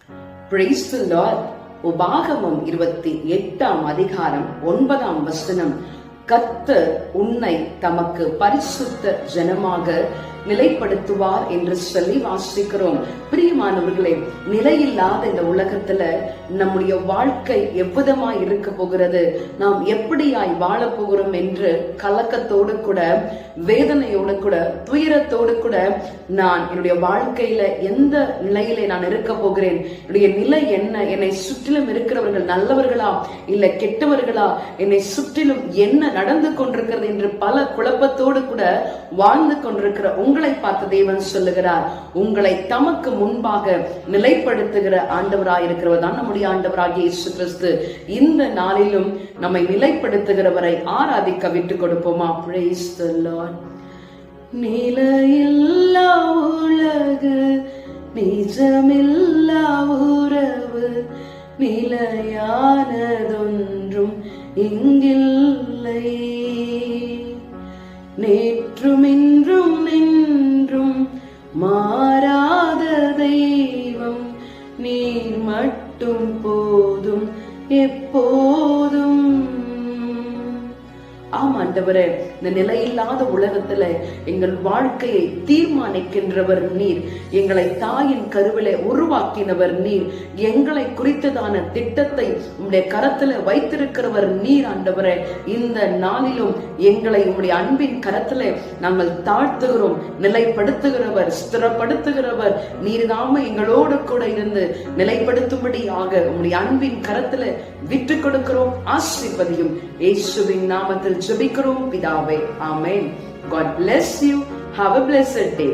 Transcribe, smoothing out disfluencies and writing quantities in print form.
Praise the Lord. உபாகமம் 28ஆம் அதிகாரம் 9ஆம் வசனம். கர்த்தர் உன்னை தமக்கு பரிசுத்த ஜனமாக நிலைப்படுத்துவார் என்று சொல்லி வாசிக்கிறோம். பிரியமானவர்களே, நிலையில்லாத இந்த உலகத்துல நம்முடைய வாழ்க்கை எவ்விதமாய் இருக்க போகிறது, நாம் எப்படியாய் வாழ போகிறோம் என்று கலக்கத்தோடு கூட, வேதனையோடு கூட, துயரத்தோடு கூட நான் என்னுடைய வாழ்க்கையில எந்த நிலையில நான் இருக்க போகிறேன், என்னுடைய நிலை என்ன, என்னை சுற்றிலும் இருக்கிறவர்கள் நல்லவர்களா இல்ல கெட்டவர்களா, என்னை சுற்றிலும் என்ன நடந்து கொண்டிருக்கிறது என்று பல குழப்பத்தோடு கூட வாழ்ந்து கொண்டிருக்கிற உங்களை பார்த்து தேவன் சொல்லுகிறார், உங்களை தமக்கு முன்பாக நிலைப்படுத்துகிற ஆண்டவராயிருக்கிறவர் தான் நம்முடைய ஆண்டவராகிய இயேசு கிறிஸ்து. இந்த நாளிலும் நம்மை நிலைப்படுத்துகிறவரை ஆராதிக்க விட்டு கொடுப்போமா? Praise the Lord. நிலையில்லா உலகு, நிஜமில்லா உறவு, நிலையானதொன்றும் இங்கில்லை. நேற்றும் இன்றும் நின்றும் மாறாத தெய்வம் நீர் மட்டும் போதும் எப்போதும். ஆமாண்டவரே, இந்த நிலையில்லாத உலகத்துல எங்கள் வாழ்க்கையை தீர்மானிக்கின்றவர் நீர், எங்களை தாயின் கருவிலே உருவாக்கினவர் நீர், எங்களை குறித்ததான திட்டத்தை உம்முடைய கரத்துல வைத்திருக்கிறவர் நீர். ஆண்டவரே, இந்த நாளிலும் எங்களை உம்முடைய அன்பின் கரத்துல நாங்கள் தாழ்த்துகிறோம். நிலைப்படுத்துகிறவர், ஸ்திரப்படுத்துகிறவர் நீர்தாம எங்களோடு கூட இருந்து நிலைப்படுத்தும்படியாக உம்முடைய அன்பின் கரத்துல விட்டு கொடுக்கிறோம். ஆசீர்வதியும் இயேசுவின் நாமத்தில் ஜெபிக்கிறோம் பிதாவே, ஆமென். God bless you. Have a blessed day.